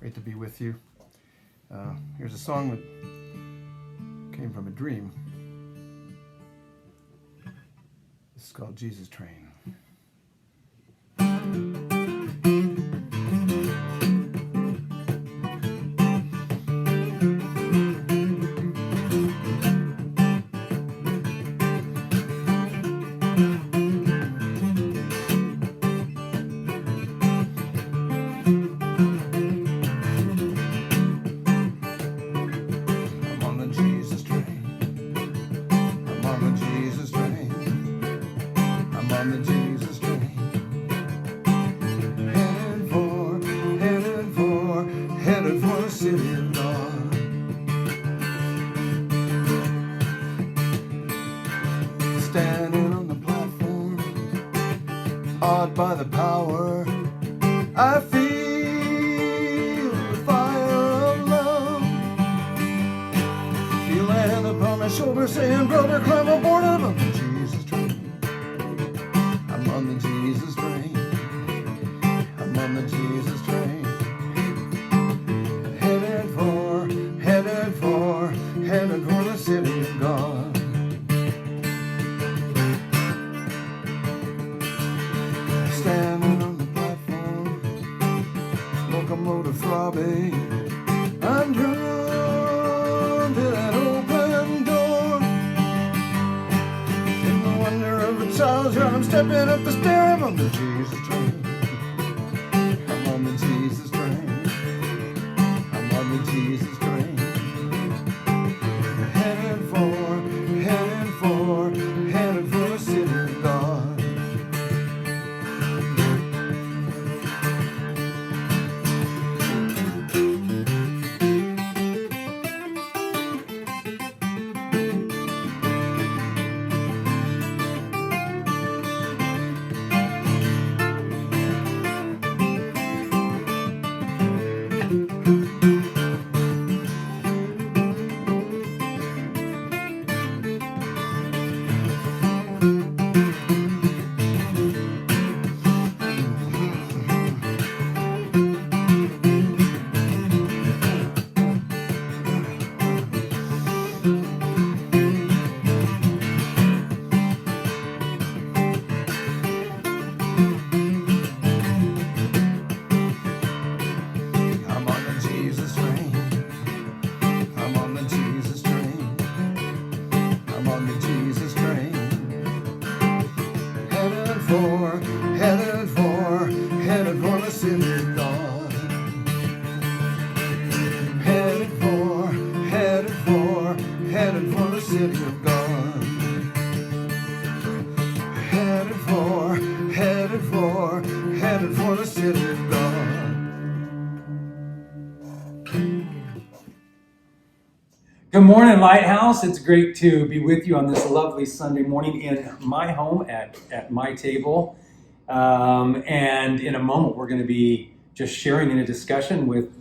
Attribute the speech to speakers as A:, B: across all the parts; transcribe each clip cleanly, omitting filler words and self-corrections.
A: Great to be with you. Here's a song that came from a dream. This is called Jesus Train. On the Jesus train, headed for the city of God. Standing on the platform, awed by the power, I feel the fire of love. Feel a hand upon my shoulder saying, brother, climb aboard of the Jesus train. I'm on the Jesus train. I'm on the Jesus train. Headed for the city of God. Standing on the platform, locomotive throbbing, I'm drawn to that open door. In the wonder of a child's run, I'm stepping up the stair. I'm on the Jesus train. I'm on the Jesus train. I'm on the Jesus train. Headed for the city of God. Headed for the city of God. Headed for the city of God. Headed for the city of God.
B: Good morning, Lighthouse. It's great to be with you on this lovely Sunday morning in my home at my table. And in a moment, we're going to be just sharing in a discussion with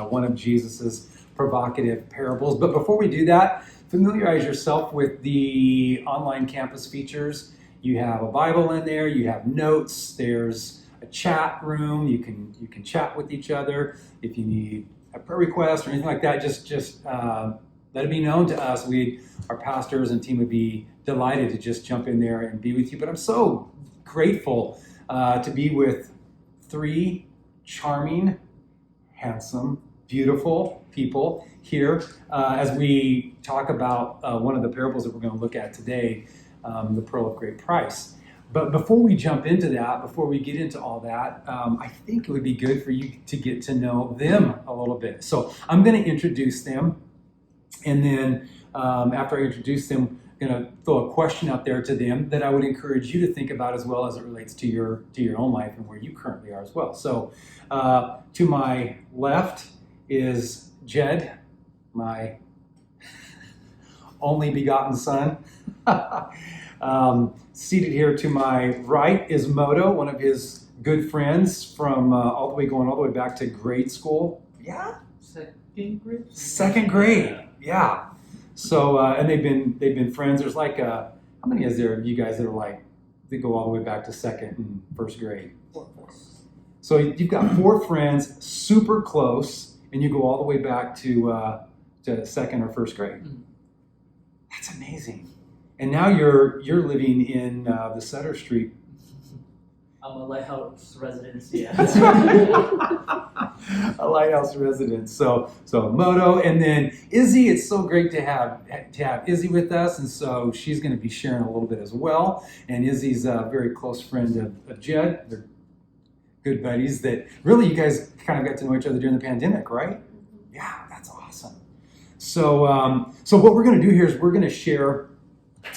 B: one of Jesus's provocative parables. But before we do that, familiarize yourself with the online campus features. You have a Bible in there. You have notes. There's a chat room. You can chat with each other. If you need a prayer request or anything like that, just let it be known to us. Our pastors and team would be delighted to just jump in there and be with you. But I'm so grateful to be with three charming, handsome, beautiful people here as we talk about one of the parables that we're going to look at today, the Pearl of Great Price. But before we jump into that, before we get into all that, I think it would be good for you to get to know them a little bit. So I'm going to introduce them, and then after I introduce them, I'm going to throw a question out there to them that I would encourage you to think about as well as it relates to your own life and where you currently are as well. So to my left is Jed, my only begotten son. Seated here to my right is Moto, one of his good friends from going all the way back to grade school. Yeah? Second grade, yeah. So, and they've been friends. There's like, how many is there of you guys that go all the way back to second and first grade? So you've got 4 friends, super close, and you go all the way back to second or first grade. That's amazing. And now you're living in the Sutter Street.
C: I'm a Lighthouse resident, yeah.
B: A Lighthouse resident. So Moto, and then Izzy. It's so great to have Izzy with us, and so she's going to be sharing a little bit as well. And Izzy's a very close friend of Jed. They're good buddies. That really you guys kind of got to know each other during the pandemic, right? Yeah, that's awesome. So so what we're going to do here is we're going to share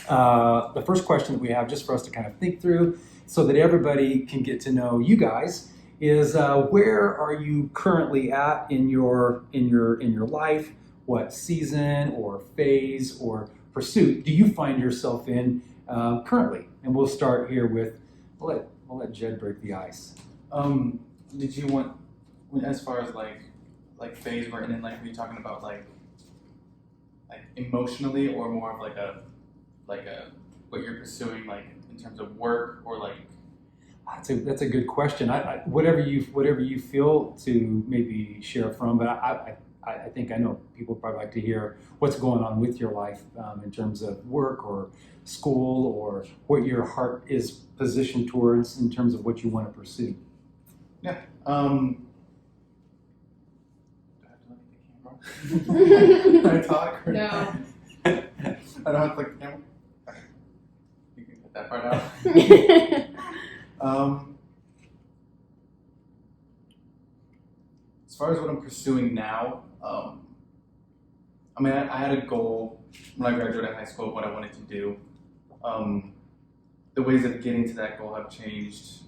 B: the first question that we have, just for us to kind of think through, so that everybody can get to know you guys. Is where are you currently at in your life? What season or phase or pursuit do you find yourself in currently? And we'll start here with we'll let Jed break the ice.
D: Did you want, as far as like phase we're in life, are you talking about like emotionally, or more of like a what you're pursuing, like in terms of work, or like?
B: That's a good question. Whatever you feel to maybe share from, but I think I know people probably like to hear what's going on with your life in terms of work or school, or what your heart is positioned towards in terms of what you want to pursue.
D: Yeah. Do I have to look at the camera? Can I talk? Or
E: No.
D: I don't have to look at the camera. Okay. You can cut that part out. As far as what I'm pursuing now, I mean, I had a goal when I graduated high school of what I wanted to do. The ways of getting to that goal have changed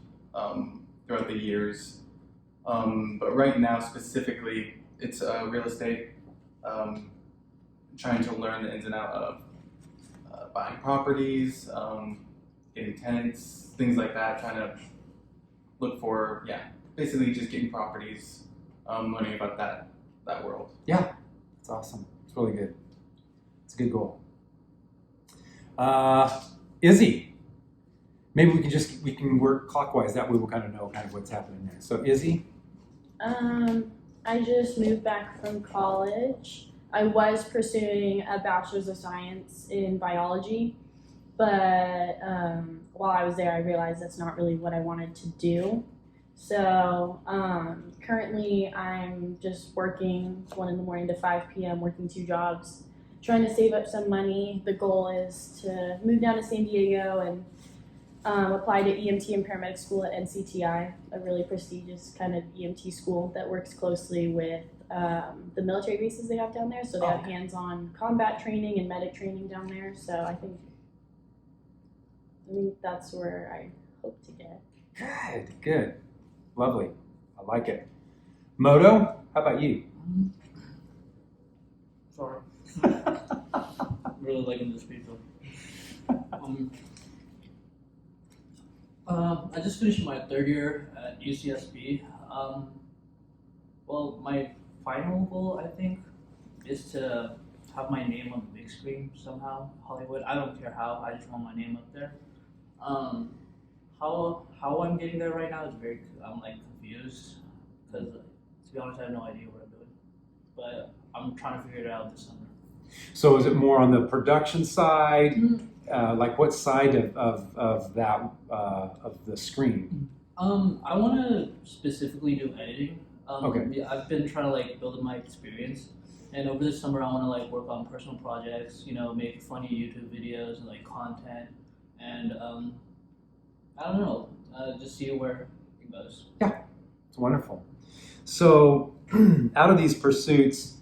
D: throughout the years. But right now, specifically, it's real estate. Trying to learn the ins and outs of buying properties, getting tenants, things like that. Trying to look for, basically just getting properties, learning about that world.
B: Yeah, it's awesome. It's really good. It's a good goal. Izzy, maybe we can work clockwise. That way we'll kind of know kind of what's happening there. So Izzy.
E: I just moved back from college. I was pursuing a bachelor's of science in biology, but while I was there, I realized that's not really what I wanted to do. So currently, I'm just working 1 in the morning to 5 p.m., working 2 jobs, trying to save up some money. The goal is to move down to San Diego and apply to EMT and paramedic school at NCTI, a really prestigious kind of EMT school that works closely with the military bases they have down there. So they have hands-on combat training and medic training down there. So I think that's where I hope to get.
B: Good. Lovely. I like it. Moto, how about you?
C: Sorry. Really liking this pizza. I just finished my 3rd year at UCSB. Well, my final goal, I think, is to have my name on the big screen somehow, Hollywood. I don't care how, I just want my name up there. How I'm getting there right now is I'm like confused, because to be honest, I have no idea what I'm doing. But I'm trying to figure it out this summer.
B: So is it more on the production side? Like what side of that of the screen?
C: I want to specifically do editing.
B: Okay.
C: Yeah, I've been trying to like build up my experience, and over this summer I want to like work on personal projects. Make funny YouTube videos and like content, and I don't know, just see where it goes.
B: Yeah, it's wonderful. So, out of these pursuits,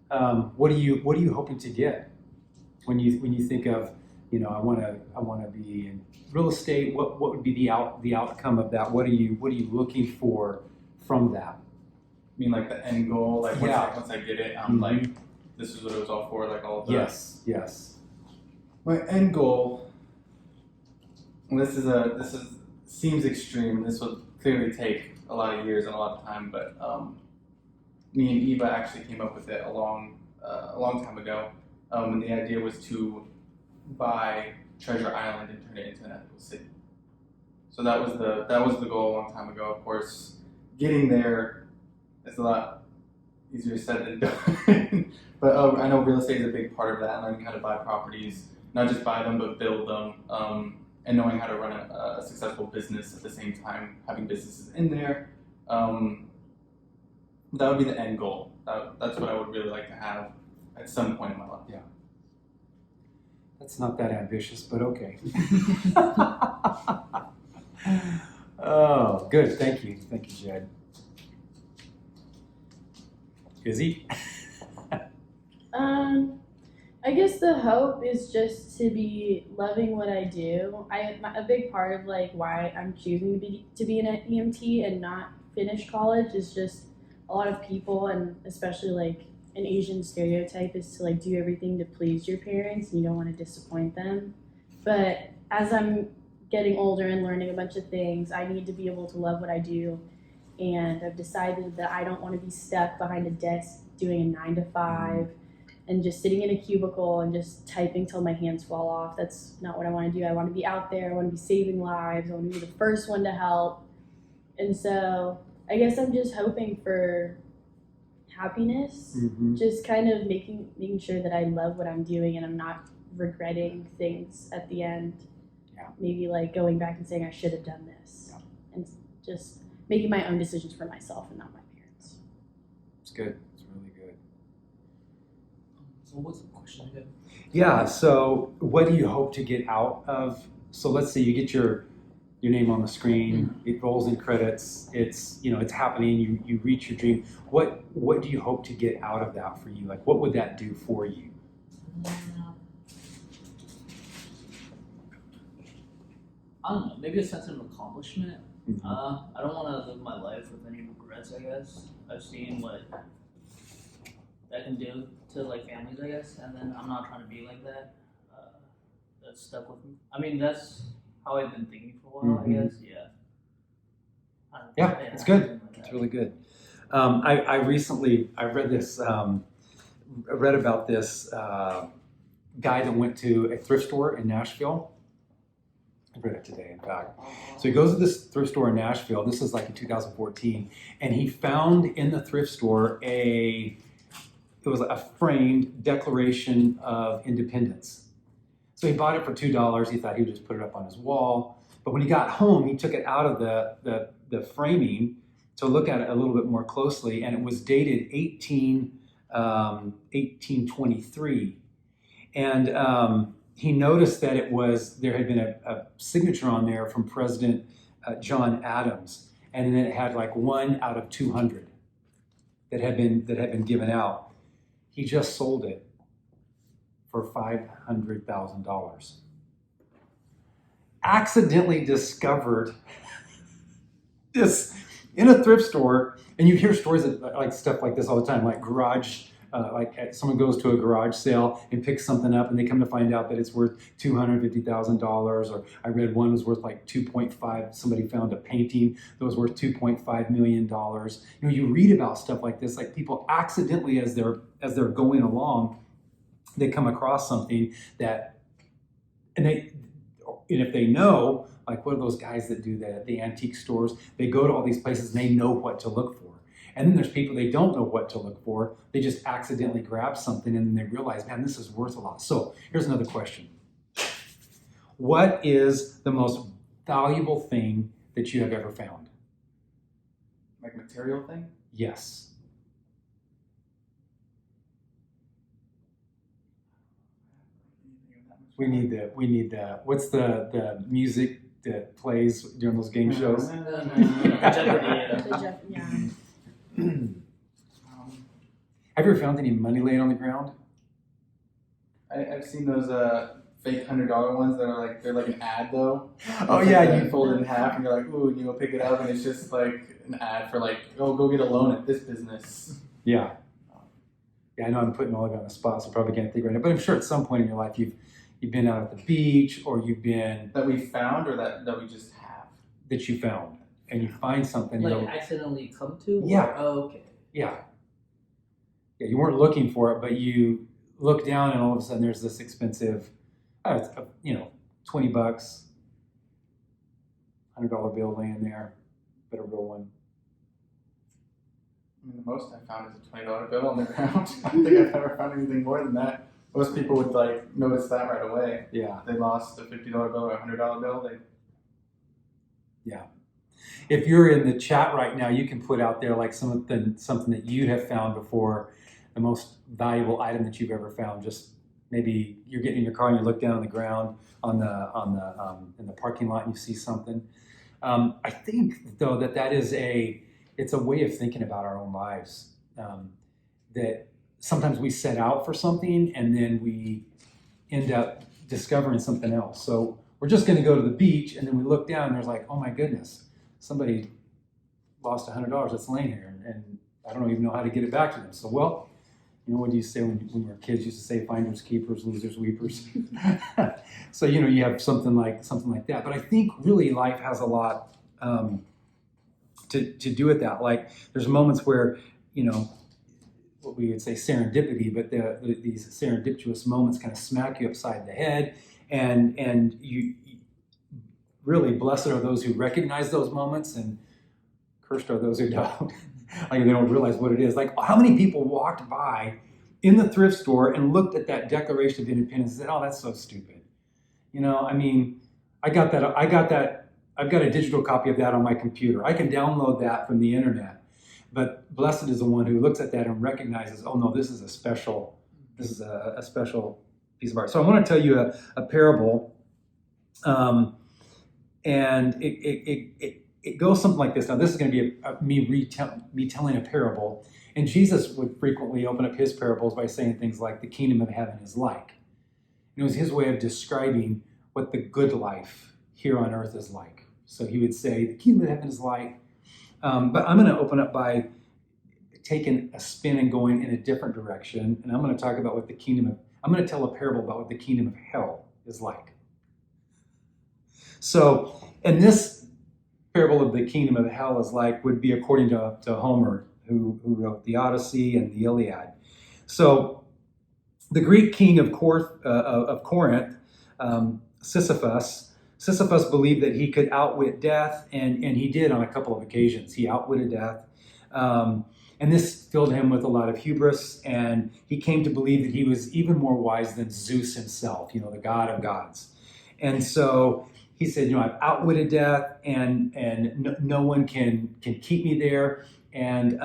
B: what are you hoping to get when you think of, I want to be in real estate? What would be the outcome of that? What are you looking for from that?
D: I mean, like the end goal, like
B: Yeah.
D: once I get it, I'm like, this is what it was all for, like all of the.
B: Yes.
D: My end goal. And this seems extreme, and this will clearly take a lot of years and a lot of time. But me and Eva actually came up with it a long time ago, and the idea was to buy Treasure Island and turn it into an ethical city. So that was the goal a long time ago. Of course, getting there is a lot easier said than done. But I know real estate is a big part of that, learning how to buy properties, not just buy them, but build them, and knowing how to run a successful business at the same time, having businesses in there. That would be the end goal. That's what I would really like to have at some point in my life.
B: That's not that ambitious, but okay. Oh, good. Thank you, Jed. Izzy?
E: I guess the hope is just to be loving what I do. A big part of like why I'm choosing to be an EMT and not finish college is just a lot of people, and especially like an Asian stereotype is to like do everything to please your parents and you don't want to disappoint them. But as I'm getting older and learning a bunch of things, I need to be able to love what I do. And I've decided that I don't want to be stuck behind a desk doing a 9 to 5 and just sitting in a cubicle and just typing till my hands fall off. That's not what I want to do. I want to be out there. I want to be saving lives. I want to be the first one to help. And so I guess I'm just hoping for happiness, just kind of making sure that I love what I'm doing and I'm not regretting things at the end.
B: Yeah.
E: Maybe like going back and saying I should have done this, and just making my own decisions for myself and not my parents.
B: It's good. It's really good.
C: So what's the question again?
B: Yeah, so what do you hope to get out of, so let's say you get your name on the screen, it rolls in credits, it's happening, you reach your dream. What do you hope to get out of that for you? Like, what would that do for you?
C: I don't know, maybe a sense of accomplishment. I don't want to live my life with any regrets, I guess. I've seen what that can do to like families, I guess, and then I'm not trying to be like that. That's stuck with me. I mean, that's how I've been thinking for a while, I guess. Yeah.
B: Yeah, it's good.
C: Like
B: It's
C: that.
B: really good. I recently read this. I read about this guy that went to a thrift store in Nashville. I read it today, in fact. So he goes to this thrift store in Nashville. This is like in 2014, and he found in the thrift store it was a framed Declaration of Independence. So he bought it for $2. He thought he would just put it up on his wall. But when he got home, he took it out of the framing to look at it a little bit more closely, and it was dated 1823. And he noticed that there had been a signature on there from President John Adams, and then it had like 1 out of 200 that had been given out. He just sold it for $500,000. Accidentally discovered this in a thrift store, and you hear stories of like stuff like this all the time, like garage. Someone goes to a garage sale and picks something up, and they come to find out that it's worth $250,000. Or I read one was worth like 2.5. Somebody found a painting that was worth $2.5 million. You read about stuff like this, like people accidentally, as they're going along, they come across something that, and if they know, like what are those guys that do the antique stores? They go to all these places and they know what to look for. And then there's people, they don't know what to look for. They just accidentally grab something and then they realize, man, this is worth a lot. So here's another question. What is the most valuable thing that you have ever found?
D: Like material thing?
B: Yes. We need the what's the music that plays during those game shows?
C: Jeopardy,
E: Yeah.
B: Have you ever found any money laying on the ground?
D: I've seen those fake $100 ones that are like, they're like an ad though.
B: Oh yeah,
D: you fold it in half and you're like, ooh, and you go pick it up and it's just like an ad for like, oh, go get a loan at this business.
B: Yeah. Yeah, I know I'm putting all of you on the spot, so I probably can't think right now. But I'm sure at some point in your life you've been out at the beach, or you've been
D: That we found or that we just have?
B: that you found, and you find something.
C: like accidentally come to?
B: Yeah.
C: Or, oh, okay.
B: Yeah, you weren't looking for it, but you look down, and all of a sudden there's this expensive, $20, $100 bill laying there, but a real one.
D: I mean, the most I found is a $20 bill on the ground. I don't think I've ever found anything more than that. Most people would like notice that right away.
B: Yeah.
D: They lost a $50 bill or a $100 bill. They
B: If you're in the chat right now, you can put out there like something that you have found before, the most valuable item that you've ever found. Just maybe you're getting in your car and you look down on the ground in the parking lot and you see something. I think though that is it's a way of thinking about our own lives. That sometimes we set out for something and then we end up discovering something else. So we're just going to go to the beach and then we look down and there's like, oh my goodness, somebody lost $100 that's laying here and I don't even know how to get it back to them. So, well, you know, what do you say when we were kids? Used to say finders, keepers, losers, weepers. So, you know, you have something like that. But I think really life has a lot to do with that. Like there's moments where, you know, what we would say serendipity, but these serendipitous moments kind of smack you upside the head, and you really, blessed are those who recognize those moments, and cursed are those who don't. Like they don't realize what it is. Like how many people walked by in the thrift store and looked at that Declaration of Independence and said, "Oh, that's so stupid." You know, I mean, I've got a digital copy of that on my computer. I can download that from the internet. But blessed is the one who looks at that and recognizes, oh no, this is a special piece of art. So I want to tell you a parable, and it goes something like this. Now this is going to be me telling a parable, and Jesus would frequently open up his parables by saying things like the kingdom of heaven is like. And it was his way of describing what the good life here on earth is like. So he would say the kingdom of heaven is like. But I'm going to open up by taking a spin and going in a different direction. And I'm going to talk about I'm going to tell a parable about what the kingdom of hell is like. So, and this parable of the kingdom of hell is like would be according to Homer, who wrote the Odyssey and the Iliad. So the Greek king of Corinth, Sisyphus believed that he could outwit death, and he did on a couple of occasions. He outwitted death. And this filled him with a lot of hubris, and he came to believe that he was even more wise than Zeus himself, you know, the god of gods. And so he said, you know, I've outwitted death, and no one can keep me there. And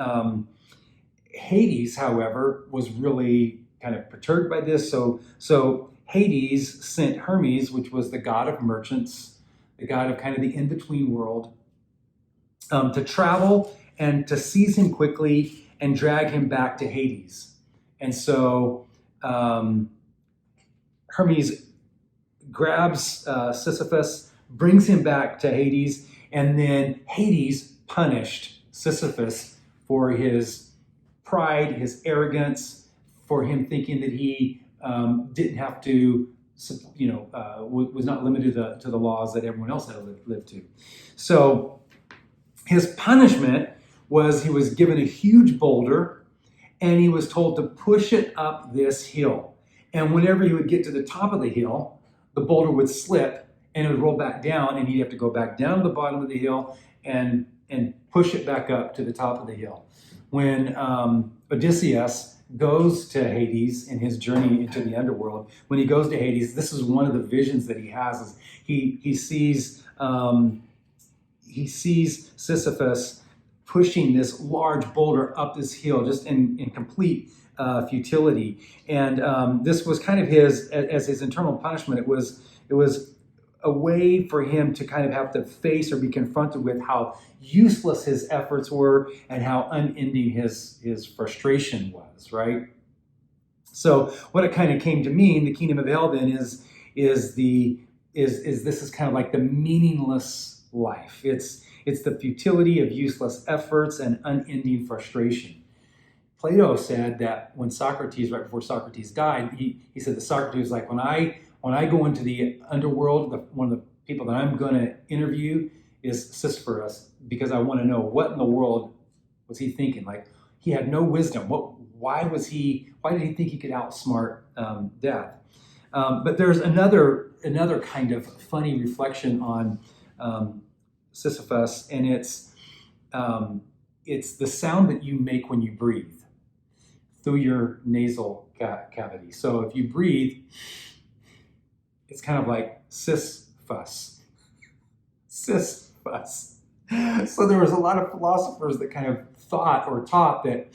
B: Hades, however, was really kind of perturbed by this. So Hades sent Hermes, which was the god of merchants, the god of kind of the in-between world, to travel and to seize him quickly and drag him back to Hades. And so Hermes grabs Sisyphus, brings him back to Hades, and then Hades punished Sisyphus for his pride, his arrogance, for him thinking that he didn't have to, was not limited to the laws that everyone else had to live to. So his punishment was he was given a huge boulder and he was told to push it up this hill. And whenever he would get to the top of the hill, the boulder would slip and it would roll back down, and he'd have to go back down to the bottom of the hill and push it back up to the top of the hill. When Odysseus goes to Hades in his journey into the underworld, when he goes to Hades, this is one of the visions that he has. Is he sees Sisyphus pushing this large boulder up this hill just in complete futility. And this was kind of his internal punishment. It was a way for him to kind of have to face or be confronted with how useless his efforts were and how unending his frustration was, right? So what it kind of came to mean, the kingdom of hell then is this is kind of like the meaningless life. It's the futility of useless efforts and unending frustration. Plato said that when Socrates, right before Socrates died, he said that Socrates was like, when I go into the underworld, one of the people that I'm going to interview is Sisyphus, because I want to know what in the world was he thinking. Like, he had no wisdom. Why did he think he could outsmart death? But there's another kind of funny reflection on Sisyphus, and it's it's the sound that you make when you breathe through your nasal cavity. So if you breathe, it's kind of like sis fuss. Sis fuss. So there was a lot of philosophers that kind of thought or taught that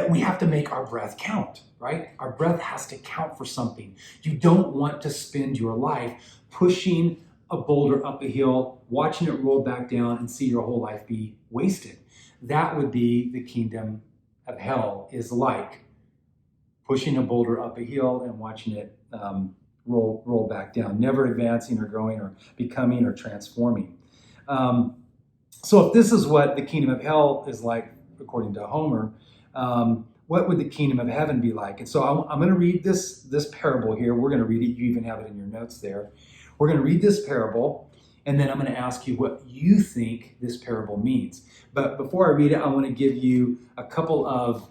B: we have to make our breath count, right? Our breath has to count for something. You don't want to spend your life pushing a boulder up a hill, watching it roll back down, and see your whole life be wasted. That would be the kingdom of hell, is like pushing a boulder up a hill and watching it roll back down, never advancing or growing or becoming or transforming. So if this is what the kingdom of hell is like, according to Homer, what would the kingdom of heaven be like? And so I'm going to read this parable here. We're going to read it. You even have it in your notes there. We're going to read this parable, and then I'm going to ask you what you think this parable means. But before I read it, I want to give you a couple of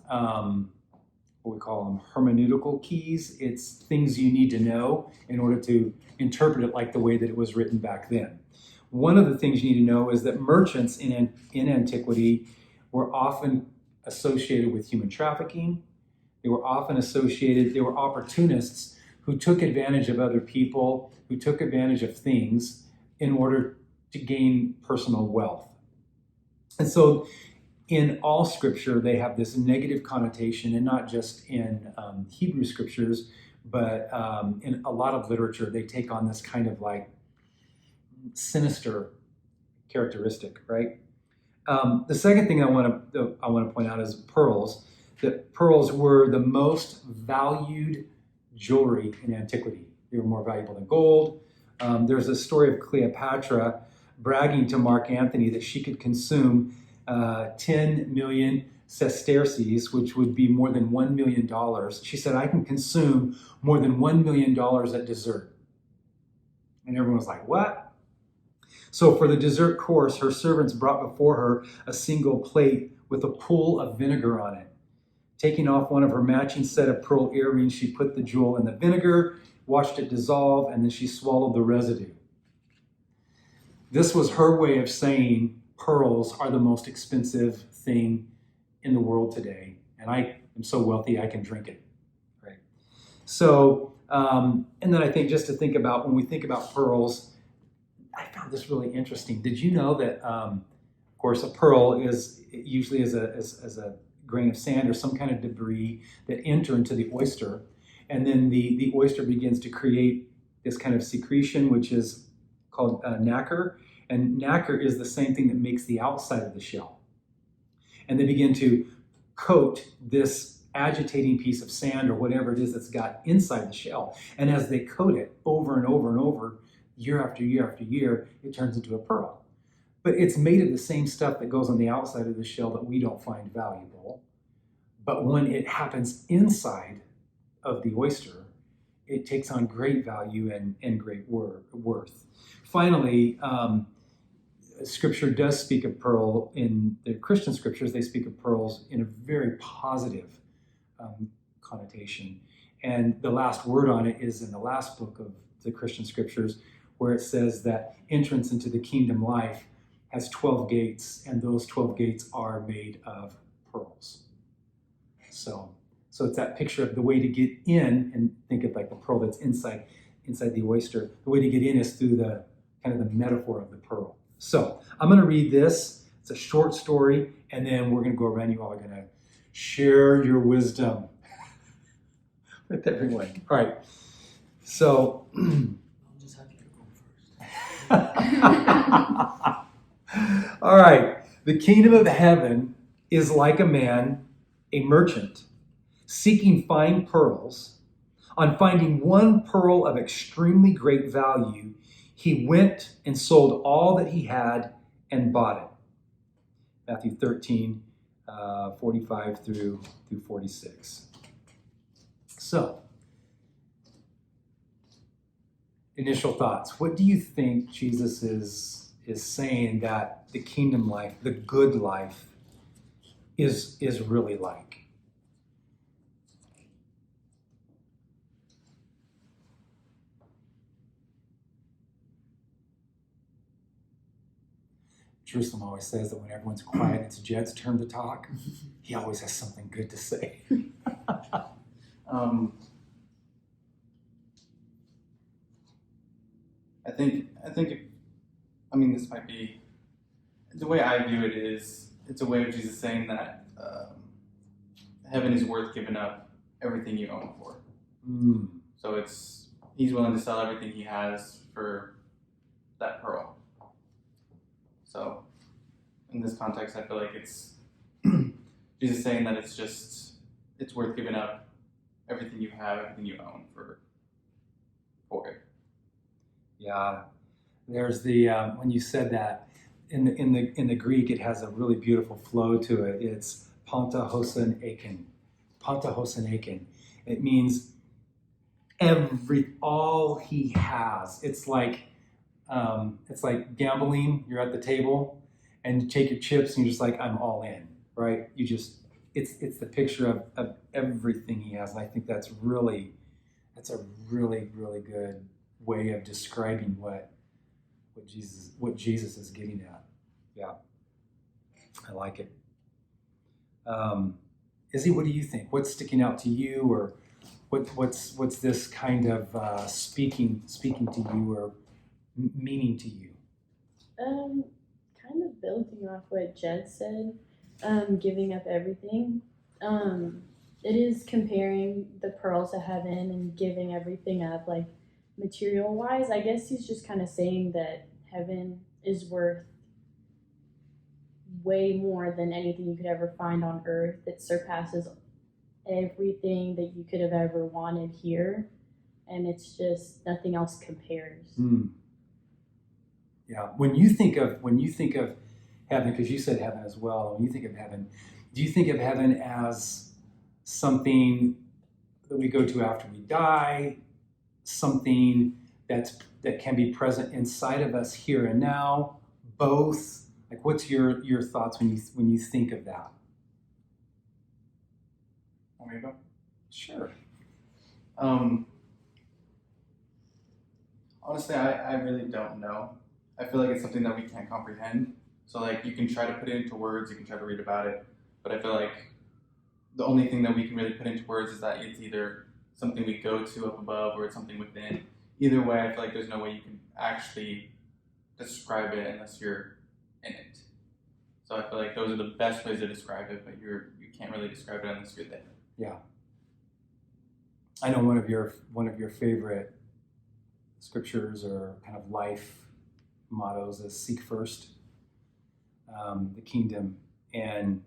B: what we call them hermeneutical keys. It's things you need to know in order to interpret it like the way that it was written back then. One of the things you need to know is that merchants in antiquity were often associated with human trafficking. They were opportunists who took advantage of other people, who took advantage of things in order to gain personal wealth. And so in all scripture, they have this negative connotation, and not just in Hebrew scriptures, but in a lot of literature, they take on this kind of like sinister characteristic, right? The second thing I want to point out is pearls. That pearls were the most valued jewelry in antiquity. They were more valuable than gold. There's a story of Cleopatra bragging to Mark Antony that she could consume 10 million sesterces, which would be more than $1 million. She said, I can consume more than $1 million at dessert. And everyone was like, what? So for the dessert course, her servants brought before her a single plate with a pool of vinegar on it. Taking off one of her matching set of pearl earrings, she put the jewel in the vinegar, watched it dissolve, and then she swallowed the residue. This was her way of saying pearls are the most expensive thing in the world today, and I am so wealthy I can drink it. Right? So, and then I think just to think about, when we think about pearls, I found this really interesting. Did you know that, of course, a pearl is usually as a grain of sand or some kind of debris that enter into the oyster, and then the oyster begins to create this kind of secretion, which is called nacre. And nacre is the same thing that makes the outside of the shell. And they begin to coat this agitating piece of sand or whatever it is that's got inside the shell. And as they coat it over and over and over, year after year after year, it turns into a pearl. But it's made of the same stuff that goes on the outside of the shell that we don't find valuable. But when it happens inside of the oyster, it takes on great value and great worth. Finally, Scripture does speak of pearl. In the Christian scriptures, they speak of pearls in a very positive connotation. And the last word on it is in the last book of the Christian scriptures, where it says that entrance into the kingdom life has 12 gates, and those 12 gates are made of pearls. So it's that picture of the way to get in, and think of like the pearl that's inside the oyster. The way to get in is through the kind of the metaphor of the pearl. So I'm going to read this. It's a short story, and then we're going to go around. You all are going to share your wisdom with everyone. All right. So
C: I'll just have you go first.
B: all right. The kingdom of heaven is like a man, a merchant, seeking fine pearls. On finding one pearl of extremely great value, he went and sold all that he had and bought it. Matthew 13, 45 through 46. So, initial thoughts. What do you think Jesus is saying that the kingdom life, the good life, is really like? Jerusalem always says that when everyone's quiet, it's Jed's turn to talk. He always has something good to say.
D: I think this might be, the way I view it is, it's a way of Jesus saying that heaven is worth giving up everything you own for.
B: Mm.
D: So he's willing to sell everything he has for that pearl. So in this context, I feel like it's Jesus saying that it's worth giving up everything you have, everything you own for it.
B: Yeah, there's the when you said that in the Greek, it has a really beautiful flow to it. It's panta hosan akin, panta hosan akin. It means all he has. It's like gambling. You're at the table and you take your chips and you're just like, I'm all in, right? It's the picture of everything he has, and I think that's a really really good way of describing what Jesus is getting at. Yeah, I like it. Izzy, what do you think? What's sticking out to you, or what's this kind of speaking to you or meaning to you?
E: Kind of building off what Jed said, giving up everything. It is comparing the pearls of heaven and giving everything up, like material wise. I guess he's just kind of saying that heaven is worth way more than anything you could ever find on earth. It surpasses everything that you could have ever wanted here, and it's just nothing else compares.
B: Yeah, when you think of heaven, because you said heaven as well, when you think of heaven, do you think of heaven as something that we go to after we die, something that can be present inside of us here and now, both? Like, what's your thoughts when you think of that?
D: Want me to go?
B: Sure.
D: Honestly, I really don't know. I feel like it's something that we can't comprehend. So like, you can try to put it into words, you can try to read about it, but I feel like the only thing that we can really put into words is that it's either something we go to up above or it's something within. Either way, I feel like there's no way you can actually describe it unless you're in it. So I feel like those are the best ways to describe it, but you can't really describe it unless you're there.
B: Yeah. I know one of your favorite scriptures or kind of life mottos is seek first the kingdom, and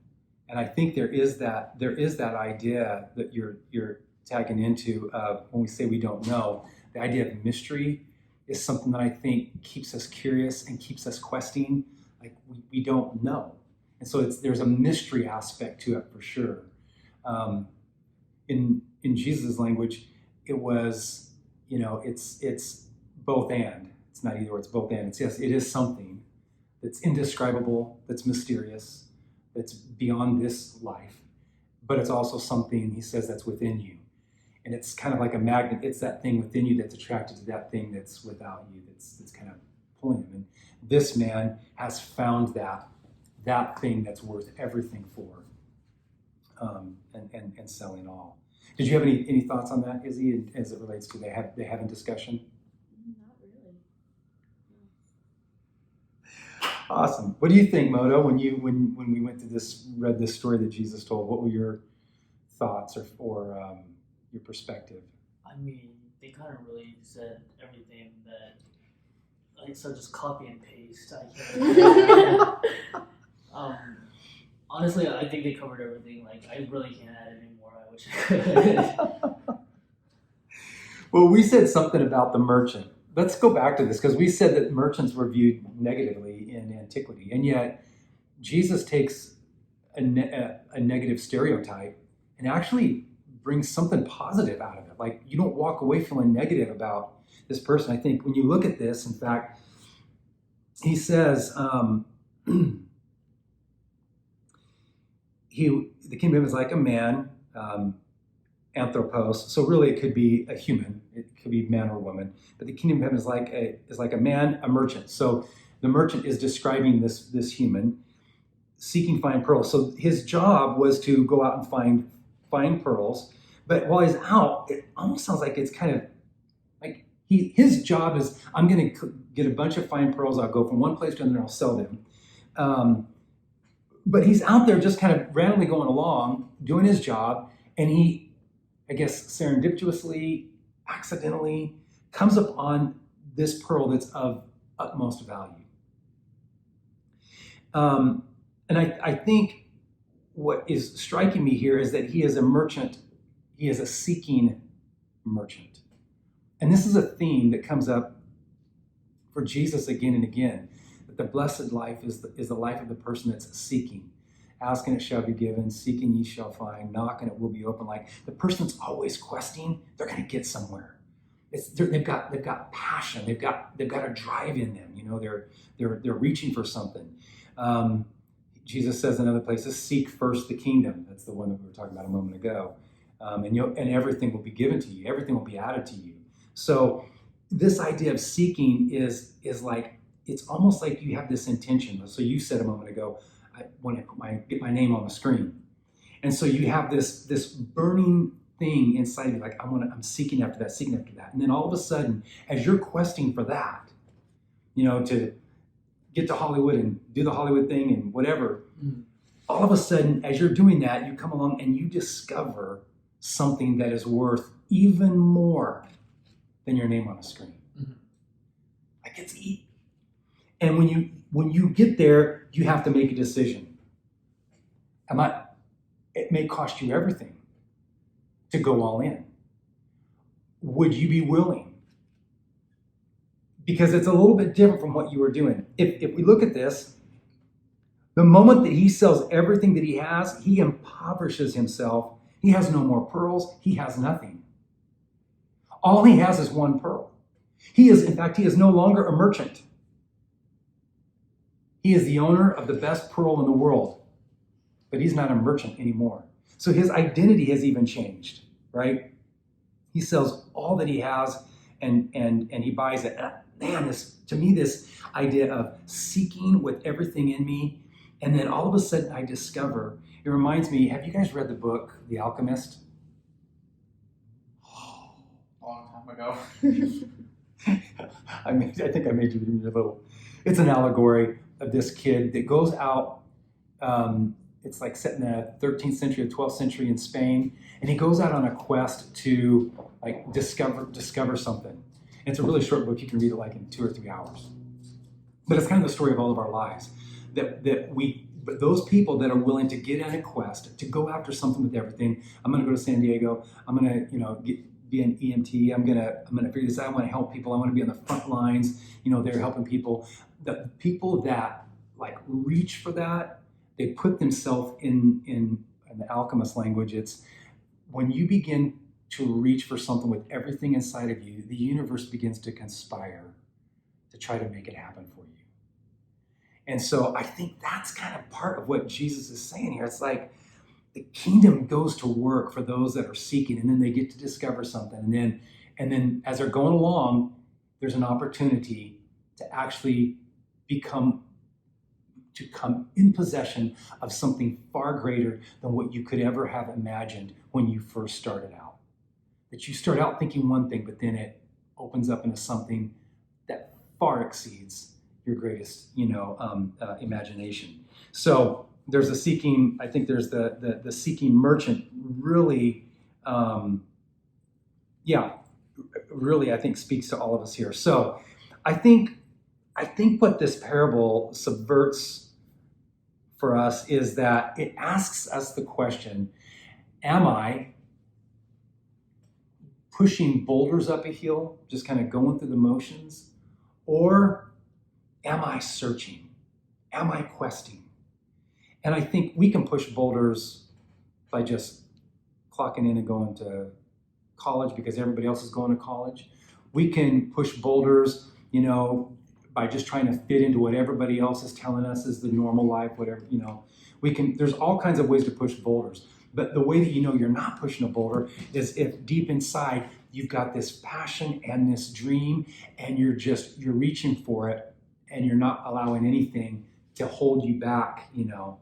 B: I think there is that idea that you're tagging into when we say we don't know. The idea of mystery is something that I think keeps us curious and keeps us questing. Like we don't know, and so there's a mystery aspect to it for sure. In Jesus' language, it was, it's both and. It's not either or, it's both and. It's yes, it is something that's indescribable, that's mysterious, that's beyond this life, but it's also something, he says, that's within you. And it's kind of like a magnet. It's that thing within you that's attracted to that thing that's without you, that's kind of pulling him. And this man has found that thing that's worth everything for, and selling all. Did you have any thoughts on that, Izzy, as it relates to they having discussion?
E: Not really.
B: Awesome. What do you think, Moto, when we went to read this story that Jesus told? What were your thoughts or your perspective?
C: I mean, they kind of really said everything that, like, so just copy and paste. Honestly, I think they covered everything. Like, I really can't add any more. I wish I could.
B: Well, we said something about the merchant. Let's go back to this, because we said that merchants were viewed negatively in antiquity, and yet Jesus takes a negative stereotype and actually brings something positive out of it. Like, you don't walk away feeling negative about this person. I think when you look at this, in fact, he says, the kingdom is like a man, anthropos. So really, it could be a human. It could be man or woman. But the kingdom of heaven is like a man, a merchant. So the merchant is describing this human seeking fine pearls. So his job was to go out and find fine pearls. But while he's out, it almost sounds like it's kind of like his job is, I'm going to get a bunch of fine pearls. I'll go from one place to another. I'll sell them. But he's out there just kind of randomly going along, doing his job, and he, I guess, serendipitously, accidentally comes upon this pearl that's of utmost value. And I think what is striking me here is that he is a merchant. He is a seeking merchant. And this is a theme that comes up for Jesus again and again, that the blessed life is the life of the person that's seeking. Asking, it shall be given. Seeking, ye shall find. Knocking, it will be open. Like the person that's always questing, they're going to get somewhere. They've got passion. They've got a drive in them. You know, they're reaching for something. Jesus says in other places, "Seek first the kingdom." That's the one that we were talking about a moment ago. And everything will be given to you. Everything will be added to you. So this idea of seeking is like, it's almost like you have this intention. So you said a moment ago, I want to get my name on the screen. And so you have this burning thing inside you, like I'm seeking after that. And then all of a sudden, as you're questing for that, you know, to get to Hollywood and do the Hollywood thing and whatever, all of a sudden, as you're doing that, you come along and you discover something that is worth even more than your name on a screen. Like it's and when you get there, you have to make a decision. It may cost you everything to go all in. Would you be willing? Because it's a little bit different from what you were doing. If we look at this, the moment that he sells everything that he has, he impoverishes himself. He has no more pearls. He has nothing. All he has is one pearl. In fact, he is no longer a merchant. He is the owner of the best pearl in the world, but he's not a merchant anymore. So his identity has even changed, right? He sells all that he has and he buys it. Man, this idea of seeking with everything in me, and then all of a sudden I discover, it reminds me, have you guys read the book, The Alchemist?
D: A long time ago.
B: I think I made you read a little. It's an allegory of this kid that goes out, it's like set in the 13th century or 12th century in Spain, and he goes out on a quest to like discover something. And it's a really short book. You can read it like in 2 or 3 hours. But it's kind of the story of all of our lives. But those people that are willing to get on a quest, to go after something with everything. I'm going to go to San Diego. I'm going to, be an EMT. I'm gonna figure this out. I want to help people. I want to be on the front lines. They're helping people. The people that like reach for that, they put themselves in the alchemist language. It's when you begin to reach for something with everything inside of you, the universe begins to conspire to try to make it happen for you. And so I think that's kind of part of what Jesus is saying here. It's like the kingdom goes to work for those that are seeking, and then they get to discover something. And then as they're going along, there's an opportunity to actually come in possession of something far greater than what you could ever have imagined when you first started out. That you start out thinking one thing, but then it opens up into something that far exceeds your greatest, imagination. So there's a seeking. I think there's the seeking merchant. Really, really, I think speaks to all of us here. So, I think what this parable subverts for us is that it asks us the question: am I pushing boulders up a hill, just kind of going through the motions, or am I searching? Am I questing? And I think we can push boulders by just clocking in and going to college because everybody else is going to college. We can push boulders, by just trying to fit into what everybody else is telling us is the normal life, whatever, there's all kinds of ways to push boulders. But the way that you're not pushing a boulder is if deep inside you've got this passion and this dream and you're reaching for it and you're not allowing anything to hold you back, you know.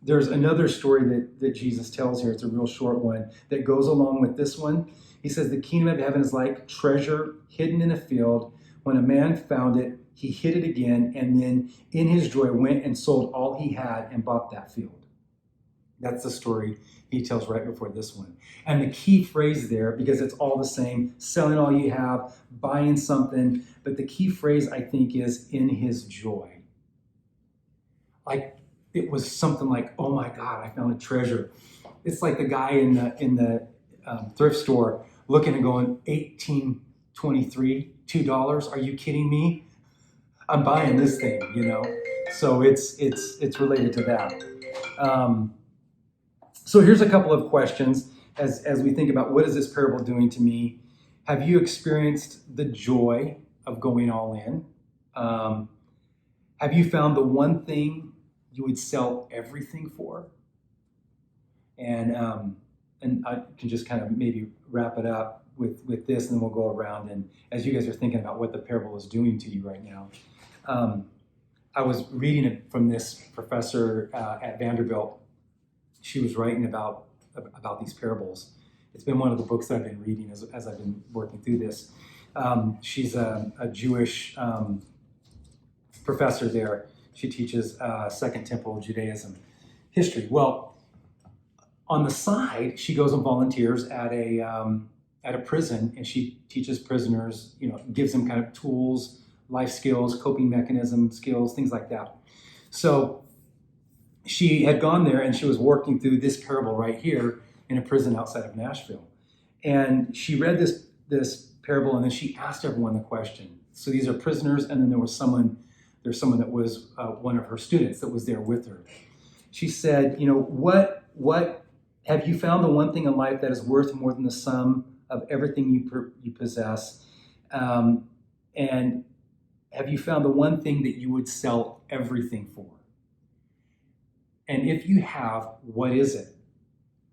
B: There's another story that Jesus tells here. It's a real short one that goes along with this one. He says, the kingdom of heaven is like treasure hidden in a field. When a man found it, he hid it again, and then in his joy went and sold all he had and bought that field. That's the story he tells right before this one. And the key phrase there, because it's all the same, selling all you have, buying something, but the key phrase I think is in his joy. Like, it was something like, oh my God, I found a treasure. It's like the guy in the thrift store looking and going, $18.23, $2. Are you kidding me? I'm buying this thing, you know. So it's related to that. So here's a couple of questions as we think about what is this parable doing to me. Have you experienced the joy of going all in? Have you found the one thing you would sell everything for? And I can just kind of maybe wrap it up with this, and then we'll go around. And as you guys are thinking about what the parable is doing to you right now, I was reading it from this professor at Vanderbilt. She was writing about these parables. It's been one of the books that I've been reading as I've been working through this. She's a Jewish professor there. She teaches Second Temple Judaism history. Well, on the side, she goes and volunteers at a prison, and she teaches prisoners, you know, gives them kind of tools, life skills, coping mechanism skills, things like that. So she had gone there, and she was working through this parable right here in a prison outside of Nashville. And she read this parable, and then she asked everyone the question. So these are prisoners, and then there's someone that was one of her students that was there with her. She said, you know, what have you found the one thing in life that is worth more than the sum of everything you possess? And have you found the one thing that you would sell everything for? And if you have, what is it?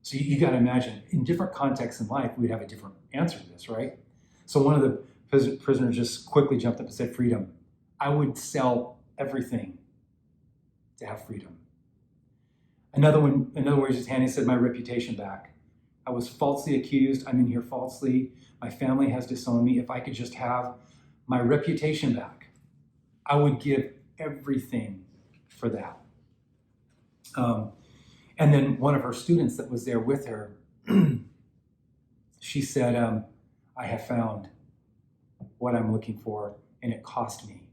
B: So you got to imagine, in different contexts in life, we'd have a different answer to this, right? So one of the prisoners just quickly jumped up and said, freedom. I would sell everything to have freedom. Another one raised his hand and said, my reputation back. I was falsely accused. I'm in here falsely. My family has disowned me. If I could just have my reputation back, I would give everything for that. And then one of her students that was there with her, she said, I have found what I'm looking for, and it cost me.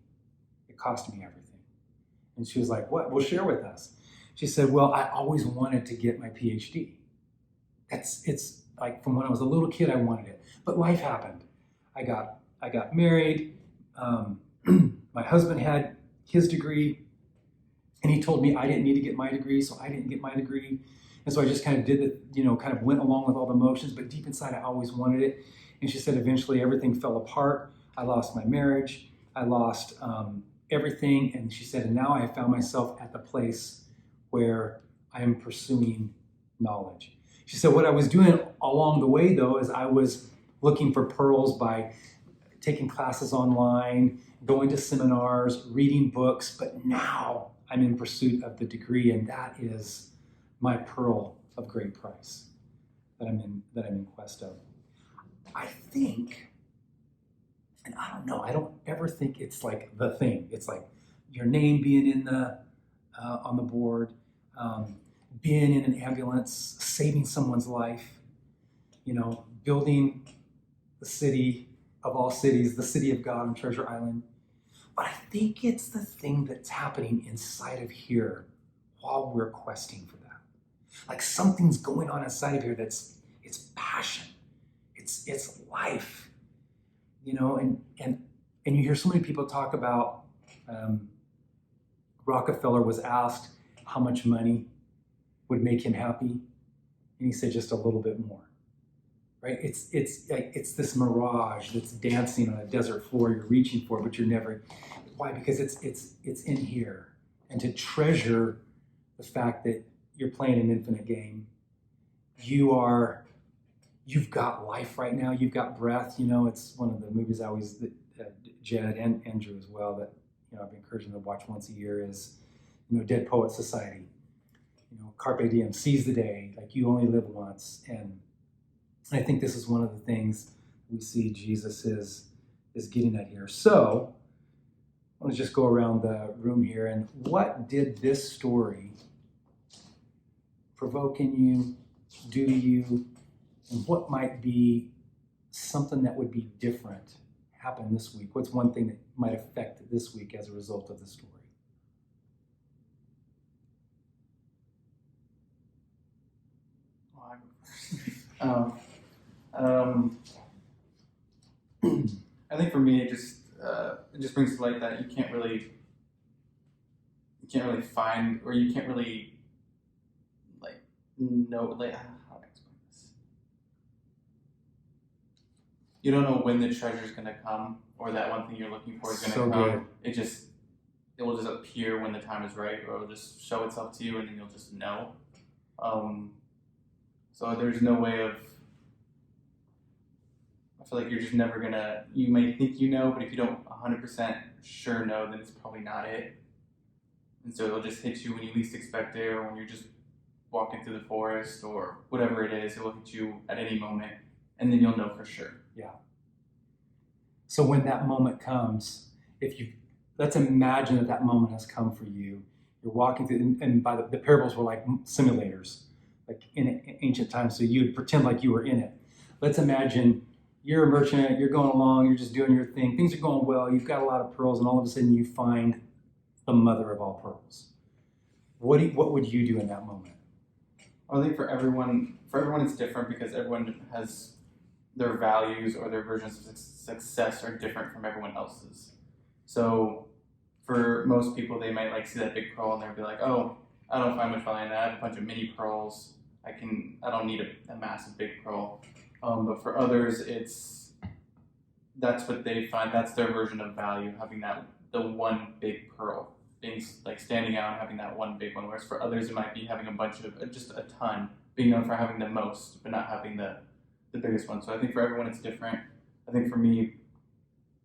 B: It cost me everything. And she was like, what? Well, share with us. She said, well, I always wanted to get my PhD. It's like from when I was a little kid, I wanted it. But life happened. I got married. My husband had his degree, and he told me I didn't need to get my degree, so I didn't get my degree. And so I just kind of did it, you know, kind of went along with all the motions, but deep inside I always wanted it. And she said eventually everything fell apart. I lost my marriage. I lost everything. And she said, and now I have found myself at the place where I am pursuing knowledge. She said, what I was doing along the way, though, is I was looking for pearls by taking classes online, going to seminars, reading books, but now I'm in pursuit of the degree, and that is my pearl of great price that I'm in quest of. I think, and I don't know, I don't ever think it's like the thing. It's like your name being in the on the board, being in an ambulance, saving someone's life, you know, building the city of all cities, the city of God on Treasure Island. But I think it's the thing that's happening inside of here while we're questing for that. Like something's going on inside of here it's passion, it's life, you know, and you hear so many people talk about Rockefeller was asked how much money would make him happy, and he said just a little bit more. Right? It's this mirage that's dancing on a desert floor you're reaching for, but you're never. Why? Because it's in here, and to treasure the fact that you're playing an infinite game. You've got life right now. You've got breath. You know, it's one of the movies I always Jed and Andrew as well that I've been encouraging them to watch once a year is, Dead Poet Society. Carpe diem, seize the day, like you only live once. And I think this is one of the things we see Jesus is getting at here. So I want to just go around the room here, and what did this story provoke in you, do to you, and what might be something that would be different happen this week? What's one thing that might affect this week as a result of the story?
D: I think for me, it just brings to light that you can't really find, or you can't really know, how do I explain this? You don't know when the treasure is going to come, or that one thing you're looking for is going to
B: So
D: come.
B: good.
D: It will just appear when the time is right, or it'll just show itself to you, and then you'll just know. So there's no way of. I feel like you're just never gonna. You may think you know, but if you don't 100% sure know, then it's probably not it. And so it'll just hit you when you least expect it, or when you're just walking through the forest, or whatever it is. It will hit you at any moment, and then you'll know for sure.
B: So when that moment comes, let's imagine that moment has come for you. You're walking through, and by the parables were like simulators, like in ancient times. So you'd pretend like you were in it. Let's imagine you're a merchant, you're going along, you're just doing your thing. Things are going well, you've got a lot of pearls, and all of a sudden you find the mother of all pearls. What would you do in that moment?
D: I think for everyone it's different, because everyone has their values, or their versions of success are different from everyone else's. So for most people, they might see that big pearl and they'll be like, oh, I don't find much value in that. I have a bunch of mini pearls. I don't need a massive big pearl. But for others, that's what they find. That's their version of value, having the one big pearl, being standing out and having that one big one. Whereas for others, it might be having a bunch of, just a ton, being known for having the most, but not having the biggest one. So I think for everyone, it's different. I think for me,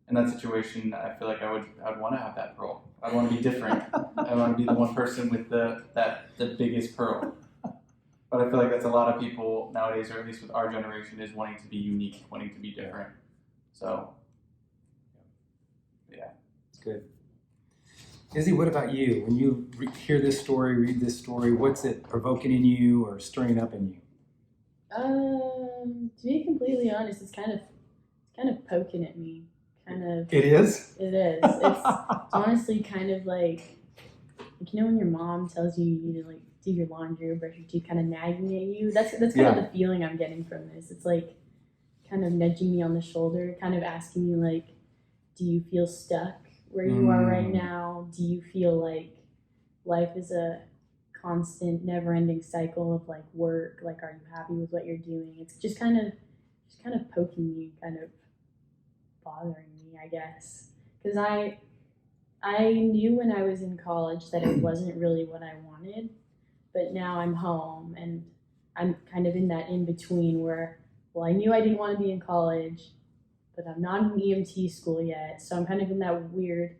D: in that situation, I feel like I'd want to have that pearl. I want to be different. I want to be the one person with the biggest pearl. But I feel like that's a lot of people nowadays, or at least with our generation, is wanting to be unique, wanting to be different. So, yeah.
B: It's good. Izzy, what about you? When you hear this story, read this story, what's it provoking in you or stirring up in you?
E: To be completely honest, it's kind of poking at me.
B: It is?
E: It is. It's honestly kind of like when your mom tells you you need to do your laundry or brush your teeth, kind of nagging at you. That's kind of the feeling I'm getting from this. It's kind of nudging me on the shoulder, kind of asking me do you feel stuck where you are right now? Do you feel like life is a constant, never-ending cycle of work? Are you happy with what you're doing? It's just kind of poking me, kind of bothering me, I guess, because I knew when I was in college that it wasn't really what I wanted, but now I'm home and I'm kind of in that in between where, well, I knew I didn't want to be in college, but I'm not in EMT school yet, so I'm kind of in that weird,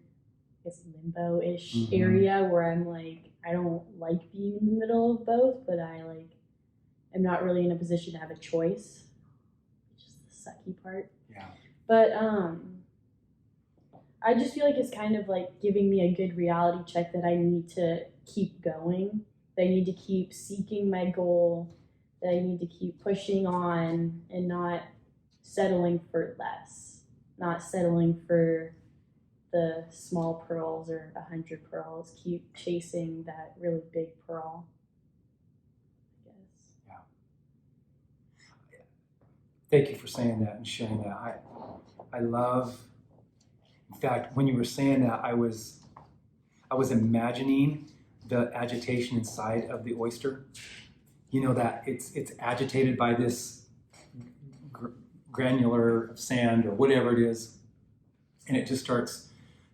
E: I guess, limbo-ish area where I'm I don't like being in the middle of both, but I am not really in a position to have a choice, which is the sucky part.
B: Yeah.
E: But I just feel like it's kind of giving me a good reality check that I need to keep going, that I need to keep seeking my goal, that I need to keep pushing on and not settling for less, not settling for the small pearls or 100 pearls. Keep chasing that really big pearl, I guess.
B: Yeah. Thank you for saying that and sharing that. I love, in fact, when you were saying that, I was imagining the agitation inside of the oyster. That it's agitated by this granular of sand or whatever it is, and it just starts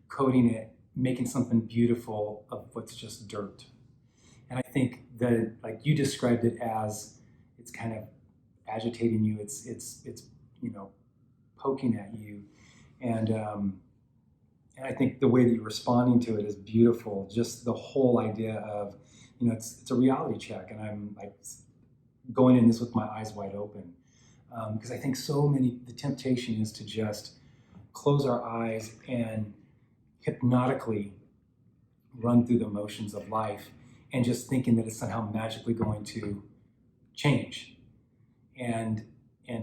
B: coating it, making something beautiful of what's just dirt. And I think that, you described it as, it's kind of agitating you. It's poking at you, and I think the way that you're responding to it is beautiful. Just the whole idea of, it's a reality check, and I'm like going in this with my eyes wide open, because I think the temptation is to just close our eyes and hypnotically run through the motions of life, and just thinking that it's somehow magically going to change. And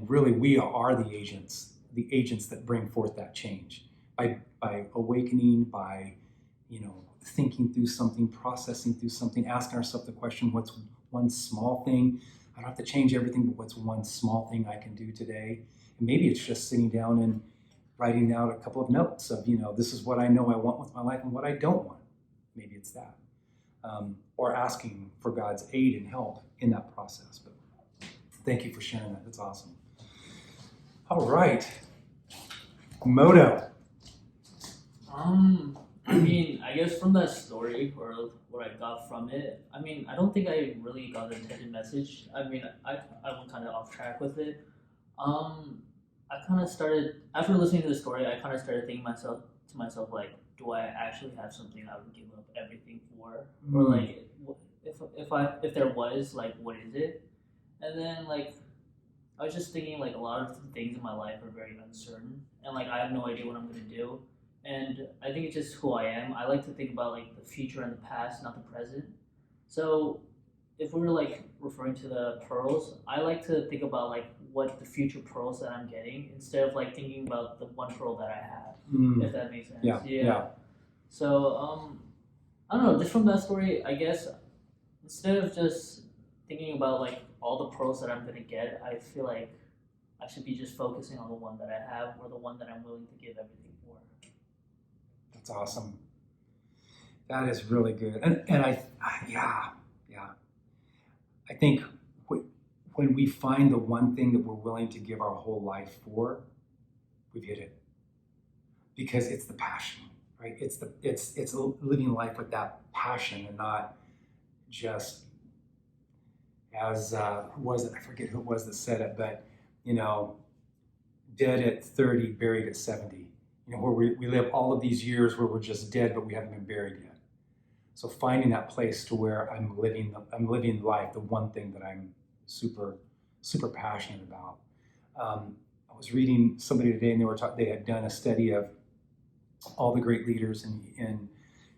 B: really, we are the agents that bring forth that change by awakening, by thinking through something, processing through something, asking ourselves the question, what's one small thing? I don't have to change everything, but what's one small thing I can do today? And maybe it's just sitting down and writing out a couple of notes of, this is what I know I want with my life and what I don't want. Maybe it's that. Or asking for God's aid and help in that process. But thank you for sharing that. That's awesome. All right. Moto.
C: I mean, I guess from that story or what I got from it, I mean, I don't think I really got the intended message. I mean, I went kind of off track with it. I kind of started, after listening to the story, I kind of started thinking to myself, like, do I actually have something I would give up everything for? Or like, if there was, like, what is it? And then, like, I was just thinking, like, a lot of things in my life are very uncertain, and like I have no idea what I'm gonna do. And I think it's just who I am. I like to think about like the future and the past, not the present. So if we were like referring to the pearls, I like to think about like what the future pearls that I'm getting instead of like thinking about the one pearl that I have, if that makes sense.
B: Yeah.
C: So I don't know, just from that story, I guess instead of just thinking about like all the pearls that I'm gonna get, I feel like I should be just focusing on the one that I have or the one that I'm willing to give everything for.
B: That's awesome. That is really good. And I think when we find the one thing that we're willing to give our whole life for, we've hit it. Because it's the passion, right? It's living life with that passion and not just as who was it? I forget who it was that said it, but dead at 30, buried at 70. Where we live all of these years where we're just dead, but we haven't been buried yet. So finding that place to where I'm living life, the one thing that I'm super, super passionate about. I was reading somebody today, and they had done a study of all the great leaders in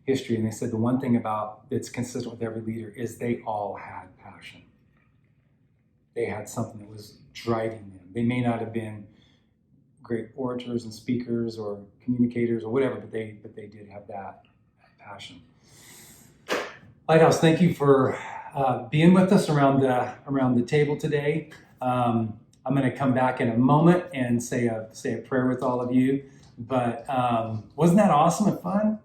B: history, and they said the one thing that's consistent with every leader is they all had passion. They had something that was driving them. They may not have been great orators and speakers or communicators or whatever, but they did have that passion. Lighthouse, thank you for being with us around the table today. I'm going to come back in a moment and say a prayer with all of you. But wasn't that awesome and fun?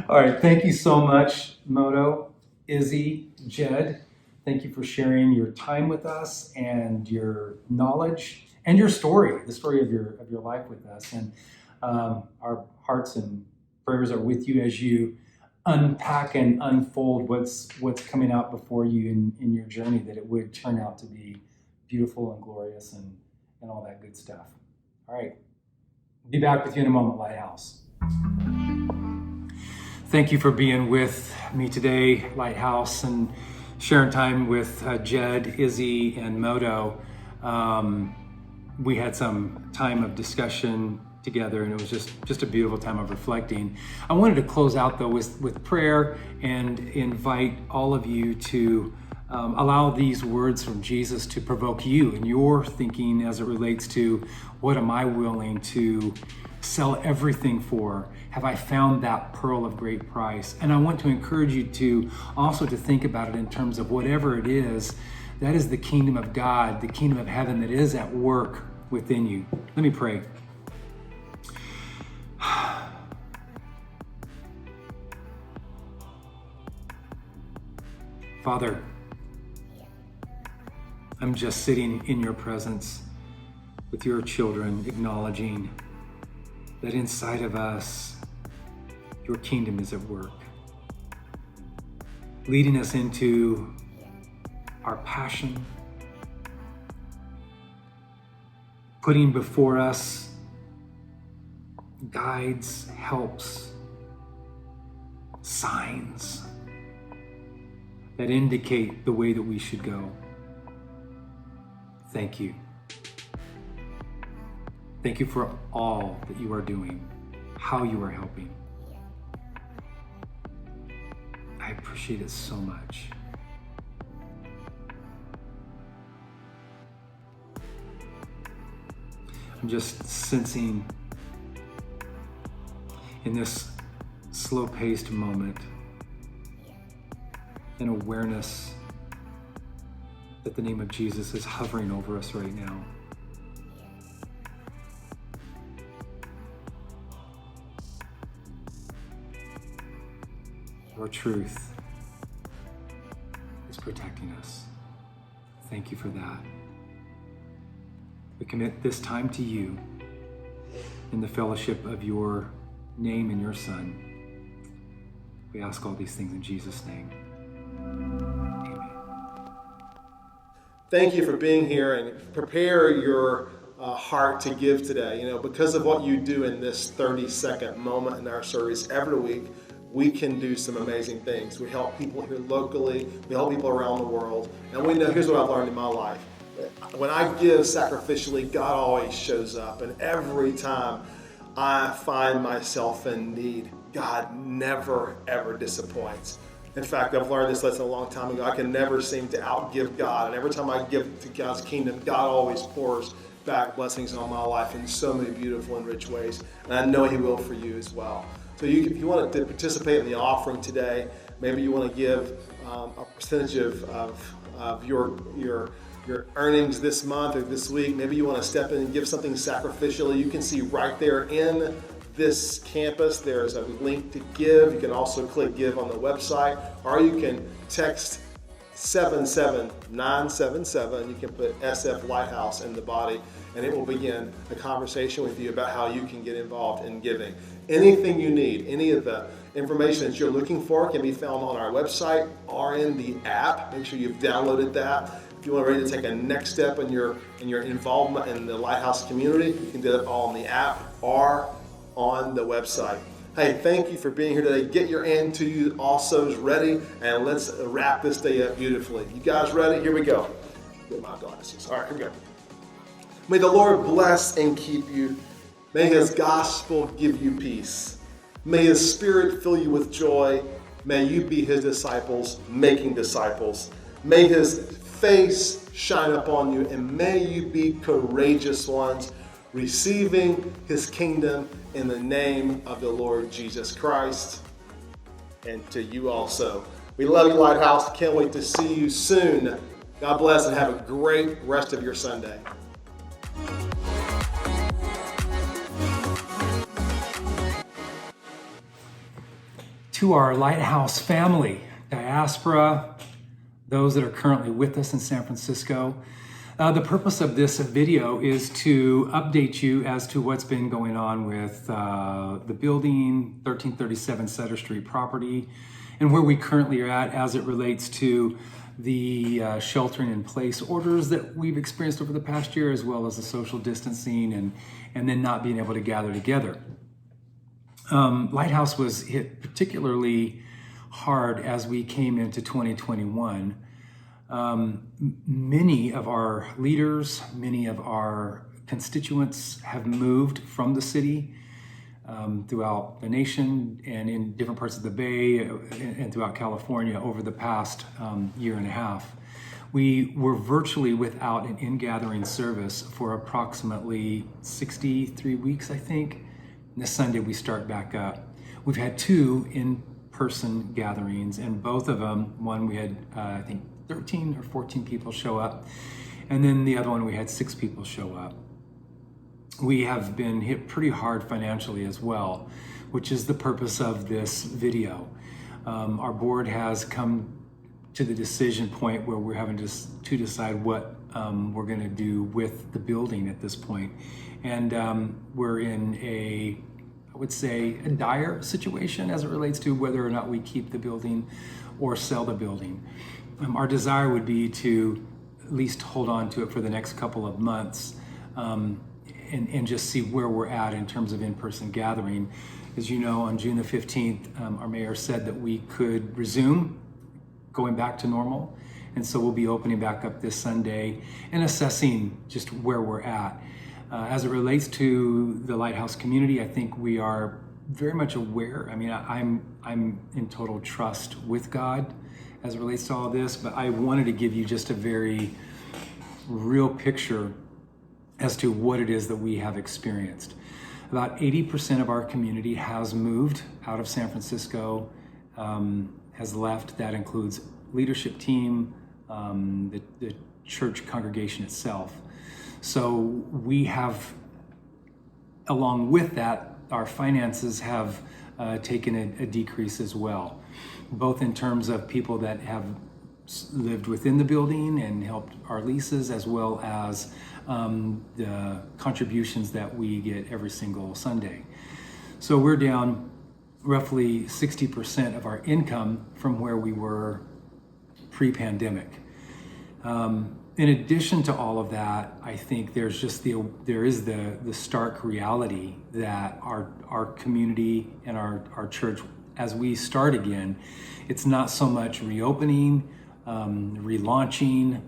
B: All right, thank you so much, Moto, Izzy, Jed. Thank you for sharing your time with us and your knowledge and your story, the story of your life with us. And our hearts and prayers are with you as you unpack and unfold what's coming out before you in your journey, that it would turn out to be beautiful and glorious and all that good stuff. All right. Be back with you in a moment, Lighthouse. Thank you for being with me today, Lighthouse, and sharing time with Jed, Izzy, and Moto. We had some time of discussion together, and it was just a beautiful time of reflecting. I wanted to close out though with prayer and invite all of you to allow these words from Jesus to provoke you in your thinking as it relates to what am I willing to sell everything for? Have I found that pearl of great price? And I want to encourage you to also to think about it in terms of whatever it is, that is the kingdom of God, the kingdom of heaven that is at work within you. Let me pray. Father, I'm just sitting in your presence with your children, acknowledging that inside of us, your kingdom is at work, leading us into our passion, putting before us guides, helps, signs that indicate the way that we should go. Thank you. Thank you for all that you are doing, how you are helping. I appreciate it so much. I'm just sensing in this slow-paced moment an awareness that the name of Jesus is hovering over us right now. Your truth is protecting us. Thank you for that. We commit this time to you in the fellowship of your name and your Son. We ask all these things in Jesus' name. Amen.
A: Thank you for being here, and prepare your heart to give today. You know, because of what you do in this 30-second moment in our service every week, we can do some amazing things. We help people here locally, we help people around the world, and we know, here's what I've learned in my life. When I give sacrificially, God always shows up, and every time I find myself in need, God never, ever disappoints. In fact, I've learned this lesson a long time ago. I can never seem to outgive God, and every time I give to God's kingdom, God always pours back blessings on my life in so many beautiful and rich ways, and I know He will for you as well. So if you want to participate in the offering today, maybe you want to give a percentage of your earnings this month or this week. Maybe you want to step in and give something sacrificially. You can see right there in this campus, there's a link to give. You can also click give on the website, or you can text 77977. You can put SF Lighthouse in the body, and it will begin a conversation with you about how you can get involved in giving. Anything you need, any of the information that you're looking for can be found on our website or in the app. Make sure you've downloaded that. If you want ready to take a next step in your involvement in the Lighthouse community, you can do it all in the app or on the website. Hey, thank you for being here today. Get your and to you also's ready, and let's wrap this day up beautifully. You guys ready? Here we go. Get my glasses. All right, here we go. May the Lord bless and keep you. May His gospel give you peace. May His Spirit fill you with joy. May you be His disciples, making disciples. May His face shine upon you, and may you be courageous ones, receiving His kingdom in the name of the Lord Jesus Christ. And to you also. We love you, Lighthouse. Can't wait to see you soon. God bless, and have a great rest of your Sunday.
B: To our Lighthouse family, diaspora, those that are currently with us in San Francisco, the purpose of this video is to update you as to what's been going on with the building, 1337 Sutter Street property, and where we currently are at as it relates to the sheltering in place orders that we've experienced over the past year, as well as the social distancing and then not being able to gather together. Lighthouse was hit particularly hard as we came into 2021. Many of our leaders, many of our constituents have moved from the city throughout the nation and in different parts of the Bay and throughout California over the past year and a half. We were virtually without an in-gathering service for approximately 63 weeks, I think. This Sunday we start back up. We've had 2 in-person gatherings, and both of them, one we had I think 13 or 14 people show up, and then the other one we had 6 people show up. We have been hit pretty hard financially as well, which is the purpose of this video. Our board has come to the decision point where we're having to decide what we're going to do with the building at this point. And we're in I would say, a dire situation as it relates to whether or not we keep the building or sell the building. Our desire would be to at least hold on to it for the next couple of months and just see where we're at in terms of in-person gathering. As you know, on June the 15th, our mayor said that we could resume going back to normal. And so we'll be opening back up this Sunday and assessing just where we're at. As it relates to the Lighthouse community, I think we are very much aware. I mean, I'm in total trust with God as it relates to all this, but I wanted to give you just a very real picture as to what it is that we have experienced. About 80% of our community has moved out of San Francisco, has left. That includes leadership team, the church congregation itself. So we have, along with that, our finances have taken a decrease as well, both in terms of people that have lived within the building and helped our leases, as well as the contributions that we get every single Sunday. So we're down roughly 60% of our income from where we were pre-pandemic. In addition to all of that, I think there is the stark reality that our community and our church, as we start again, it's not so much reopening, relaunching,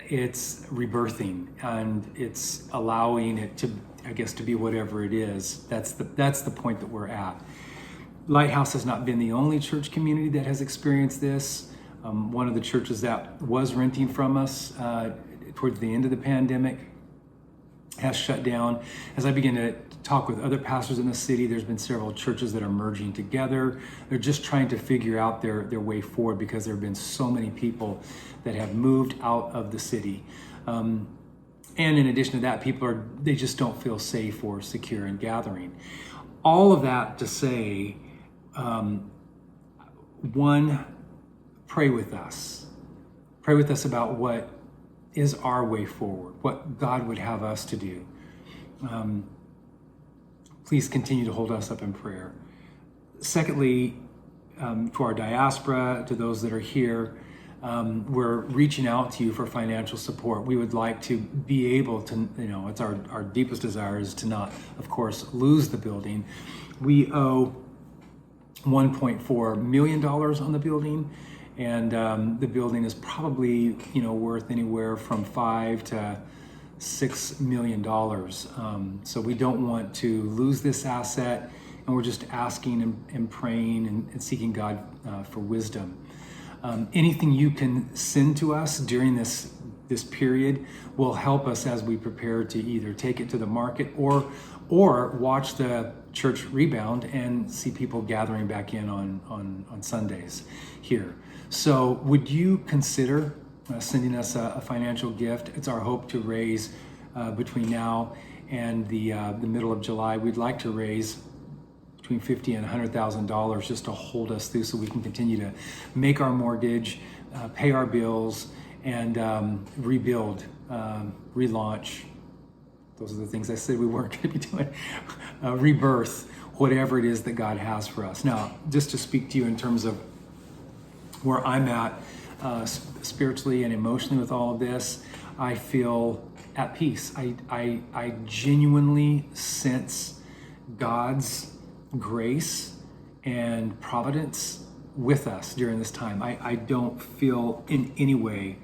B: it's rebirthing, and it's allowing it to, I guess, to be whatever it is. That's the point that we're at. Lighthouse has not been the only church community that has experienced this. One of the churches that was renting from us towards the end of the pandemic has shut down. As I begin to talk with other pastors in the city, there's been several churches that are merging together. They're just trying to figure out their way forward because there have been so many people that have moved out of the city. And in addition to that, they just don't feel safe or secure in gathering. All of that to say, one, pray with us. Pray with us about what is our way forward, what God would have us to do. Please continue to hold us up in prayer. Secondly, to our diaspora, to those that are here, we're reaching out to you for financial support. We would like to be able to, it's our deepest desire is to not, of course, lose the building. We owe $1.4 million on the building. And the building is probably, worth anywhere from $5 to $6 million. So we don't want to lose this asset, and we're just asking and praying and seeking God for wisdom. Anything you can send to us during this period will help us as we prepare to either take it to the market or watch the church rebound and see people gathering back in on Sundays here. So would you consider sending us a financial gift? It's our hope to raise between now and the middle of July. We'd like to raise between $50,000 and $100,000 just to hold us through so we can continue to make our mortgage, pay our bills, and rebuild, relaunch. Those are the things I said we weren't going to be doing. Rebirth, whatever it is that God has for us. Now, just to speak to you in terms of where I'm at spiritually and emotionally with all of this, I feel at peace. I genuinely sense God's grace and providence with us during this time. I don't feel in any way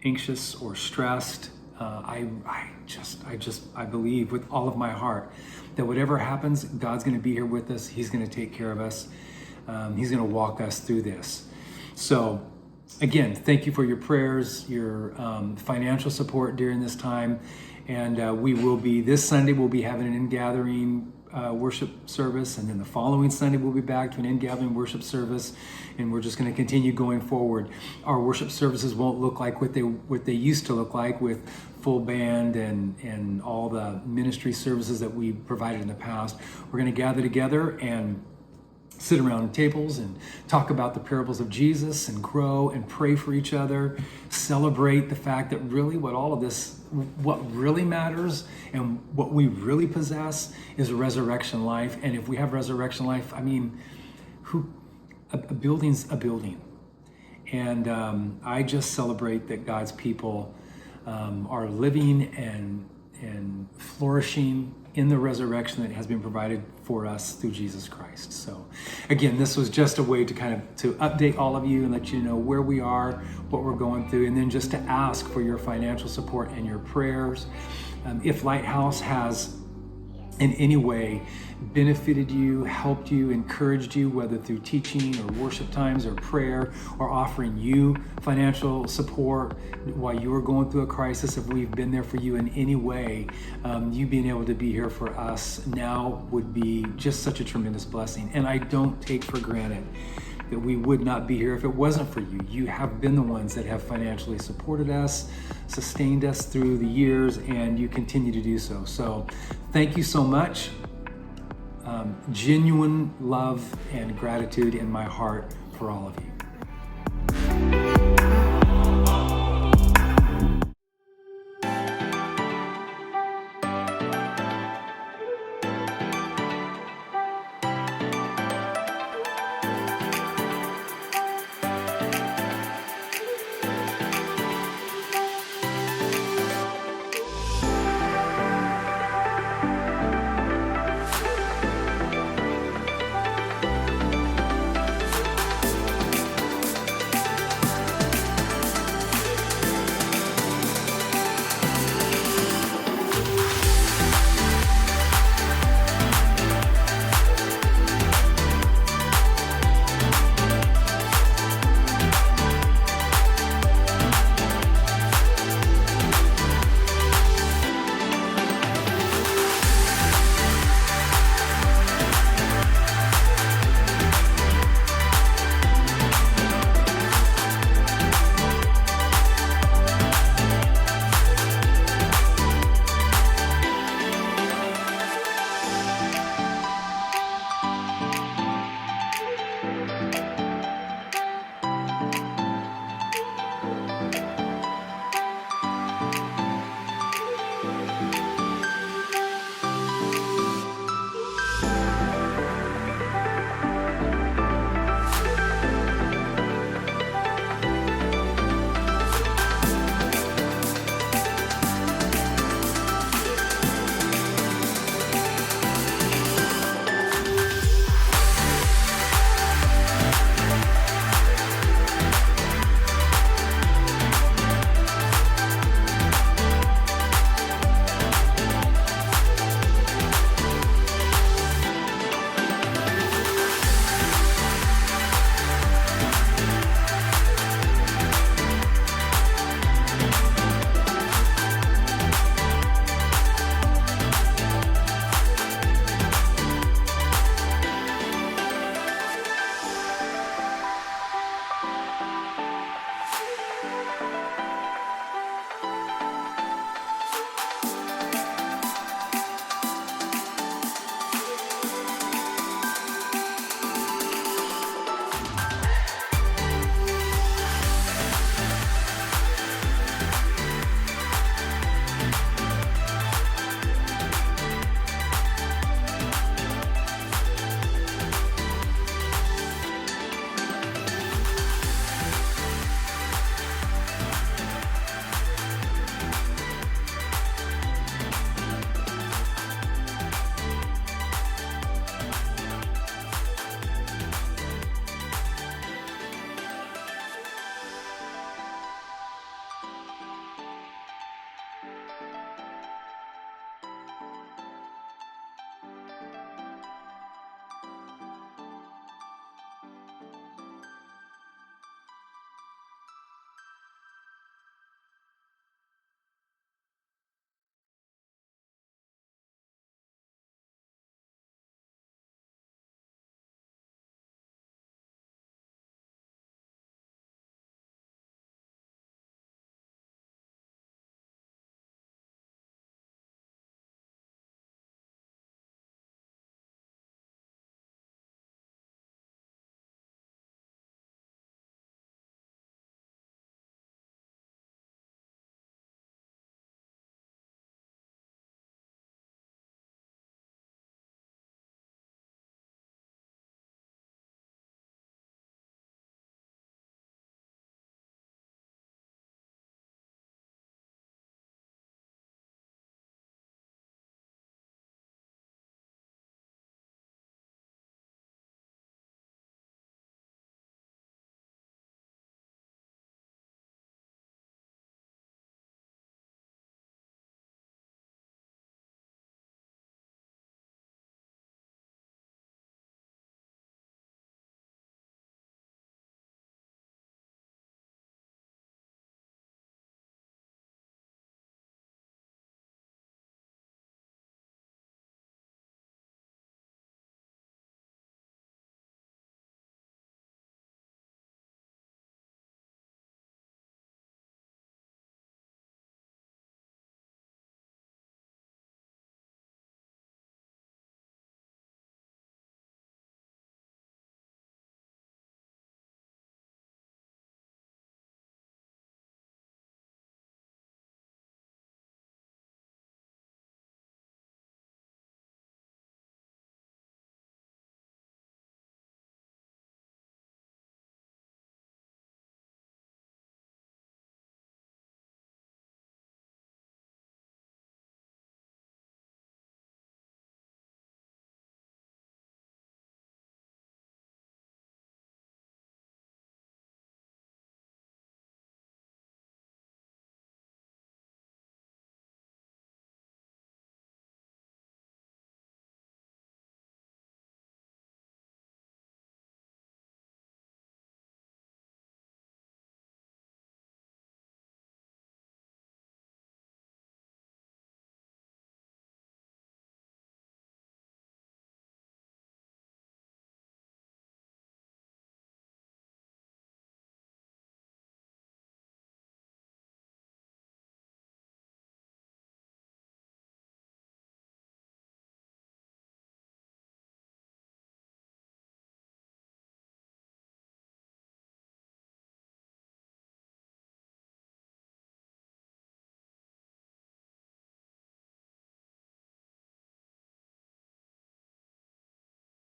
B: anxious or stressed. I believe with all of my heart that whatever happens, God's going to be here with us. He's going to take care of us. He's going to walk us through this. So again, thank you for your prayers, your financial support during this time. And this Sunday, we'll be having an in-gathering worship service. And then the following Sunday, we'll be back to an in-gathering worship service. And we're just going to continue going forward. Our worship services won't look like what they used to look like with full band and all the ministry services that we provided in the past. We're going to gather together and sit around tables and talk about the parables of Jesus and grow and pray for each other, celebrate the fact that really what really matters and what we really possess is resurrection life. And if we have resurrection life, a building's a building. And I just celebrate that God's people are living and flourishing in the resurrection that has been provided for us through Jesus Christ. So again, this was just a way to kind of to update all of you and let you know where we are, what we're going through, and then just to ask for your financial support and your prayers. If Lighthouse has in any way benefited you, helped you, encouraged you, whether through teaching or worship times or prayer, or offering you financial support while you were going through a crisis, if we've been there for you in any way, you being able to be here for us now would be just such a tremendous blessing. And I don't take for granted that we would not be here if it wasn't for you. You have been the ones that have financially supported us, sustained us through the years, and you continue to do so. So thank you so much. Genuine love and gratitude in my heart for all of you.